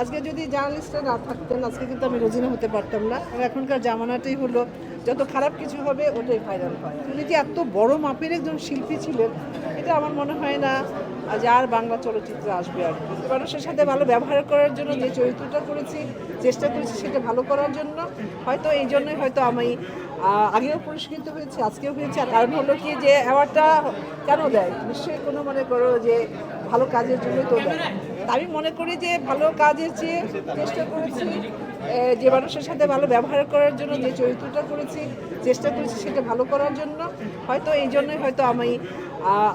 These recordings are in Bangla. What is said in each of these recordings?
আজকে যদি জার্নালিস্টরা না থাকতেন আজকে কিন্তু আমি রোজিনা হতে পারতাম না। এখনকার জামানাটাই হলো যত খারাপ কিছু হবে ওটাই ভাইরাল হয়। উনি যে এত বড় মাপের একজন শিল্পী ছিলেন এটা আমার মনে হয় না যে আর বাংলা চলচ্চিত্রে আসবে আর কি। মানুষের সাথে ভালো ব্যবহার করার জন্য যে চরিত্রটা করেছি চেষ্টা করেছি সেটা ভালো করার জন্য হয়তো এই জন্যই হয়তো আমি আগেও পুরস্কৃত হয়েছে আজকেও হয়েছে। আর কারণ হলো কি যে অ্যাওয়ার্ডটা কেন দেয় নিশ্চয়ই কোনো মনে করো যে ভালো কাজের জন্যই তো দেয়। আমি মনে করি যে ভালো কাজের চেয়ে চেষ্টা করেছি যে মানুষের সাথে ভালো ব্যবহার করার জন্য যে চরিত্রটা করেছি চেষ্টা করেছি সেটা ভালো করার জন্য হয়তো এই জন্যই হয়তো আমি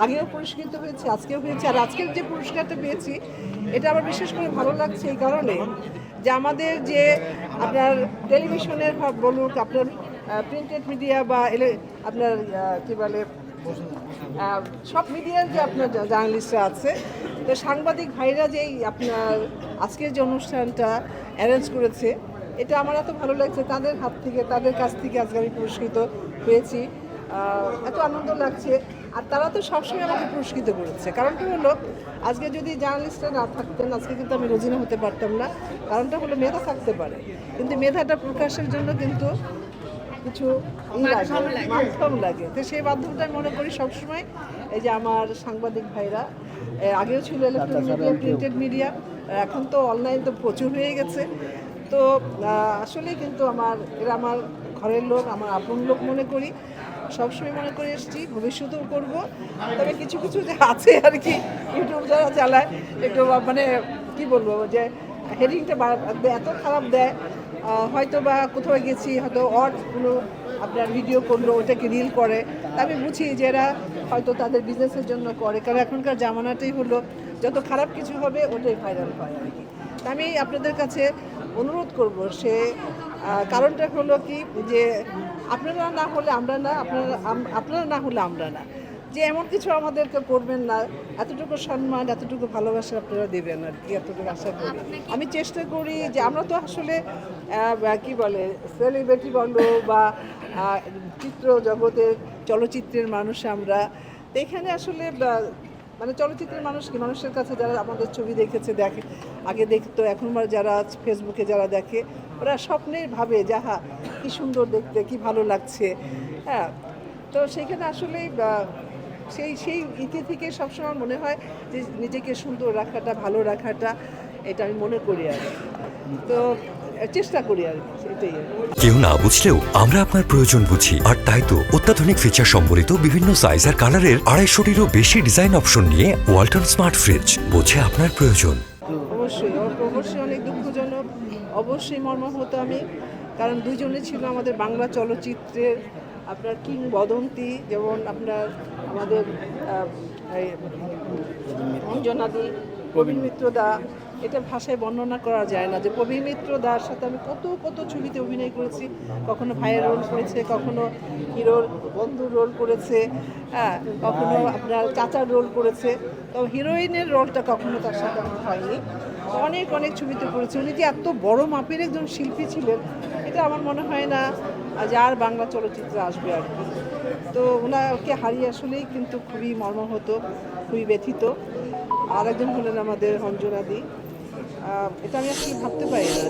আগেও পুরস্কৃত হয়েছে আজকেও হয়েছে। আর আজকের যে পুরস্কারটা পেয়েছি এটা আমার বিশেষ করে ভালো লাগছে এই কারণে যে আমাদের যে আপনার টেলিভিশনের বলুক আপনার প্রিন্টেড মিডিয়া বা আপনার কী বলে সব মিডিয়ার যে আপনার জার্নালিস্টরা আছে তো সাংবাদিক ভাইরা যেই আপনার আজকের যে অনুষ্ঠানটা অ্যারেঞ্জ করেছে এটা আমার এত ভালো লাগছে। তাদের হাত থেকে তাদের কাছ থেকে আজকে আমি পুরস্কৃত হয়েছি, এত আনন্দ লাগছে। আর তারা তো সবসময় আমাকে পুরস্কৃত করেছে। কারণটা হলো আজকে যদি জার্নালিস্টরা না থাকতেন আজকে কিন্তু আমি রোজিনা হতে পারতাম না। কারণটা হলো মেধা থাকতে পারে কিন্তু মেধাটা প্রকাশের জন্য কিন্তু কিছু মাধ্যম লাগে। তো সেই মাধ্যমটা আমি মনে করি সবসময় এই যে আমার সাংবাদিক ভাইরা আগেও ছিল ইলেকট্রনিক মিডিয়া প্রিন্টেড মিডিয়া এখন তো অনলাইন তো প্রচুর হয়ে গেছে। তো আসলে কিন্তু এরা আমার ঘরের লোক আমার আপন লোক মনে করি, সবসময় মনে করে এসেছি, ভবিষ্যতেও করব। তবে কিছু কিছু যে আছে আর কি ইউটিউব যারা চালায় একটু মানে কি বলবো যে হেডিংটা এত খারাপ দেয় হয়তো বা কোথাও গেছি হয়তো কোনো আপনার ভিডিও করলো ওটাকে রিল করে আমি বুঝি যে এরা হয়তো তাদের বিজনেসের জন্য করে। কারণ এখনকার জামানাটাই হলো যত খারাপ কিছু হবে ওটাই ভাইরাল হয় আর কি। আমি আপনাদের কাছে অনুরোধ করব সে কারণটা হলো কি যে আপনারা না হলে আমরা না, আপনারা না হলে আমরা না, যে এমন কিছু আমাদেরকে করবেন না, এতটুকু সম্মান এতটুকু ভালোবাসা আপনারা দেবেন আর কি, এতটুকু আশা করি। আমি চেষ্টা করি যে আমরা তো আসলে কি বলে সেলিব্রিটি বলো বা চিত্র জগতের চলচ্চিত্রের মানুষ আমরা তো এখানে আসলে মানে চলচ্চিত্রের মানুষ কি মানুষের কাছে যারা আমাদের ছবি দেখে আগে দেখতো এখন যারা ফেসবুকে যারা দেখে ওরা স্বপ্নে ভাবে যাহা কি সুন্দর দেখতে কি ভালো লাগছে। হ্যাঁ, তো সেইখানে আসলে সেই ইতি থেকে সবসময় মনে হয় যে নিজেকে সুন্দর রাখাটা ভালো রাখাটা এটা আমি মনে করি আর তো চেষ্টা করি আর এটাই। কেউ না বুঝলেও আমরা আপনার প্রয়োজন বুঝি আর তাই তো অত্যাধুনিক ফিচার সম্বলিত বিভিন্ন সাইজ আর কালারের 250-টিরও বেশি ডিজাইন অপশন নিয়ে ওয়ালটন স্মার্ট ফ্রিজ বোঝে আপনার প্রয়োজন। অবশ্যই অনেক দুঃখজনক, অবশ্যই মর্মাহত আমি, কারণ দুইজনে ছিল আমাদের বাংলা চলচ্চিত্রের আপনার কিংবদন্তি, যেমন আপনার আমাদের অঞ্জনাদি, প্রবীণ মিত্র দা, এটা ভাষায় বর্ণনা করা যায় না যে প্রবীণ মিত্র দার সাথে আমি কত ছবিতে অভিনয় করেছি। কখনো ভাইয়ের রোল করেছে, কখনো হিরোর বন্ধুর রোল করেছে, হ্যাঁ, কখনো আপনার চাচার রোল করেছে। তো হিরোইনের রোলটা কখনো তার সাথে আমার হয়নি। অনেক ছবিতে করেছে। উনি যে এত বড় মাপের একজন শিল্পী ছিলেন এটা আমার মনে হয় না যে আর বাংলা চলচ্চিত্রে আসবে আর কি। তো ওনাকে হারিয়ে আসলেই কিন্তু খুবই মর্মাহত, খুবই ব্যথিত। আর একজন হলেন আমাদের অঞ্জনাদি, এটা আমি আসলে ভাবতে পারি না।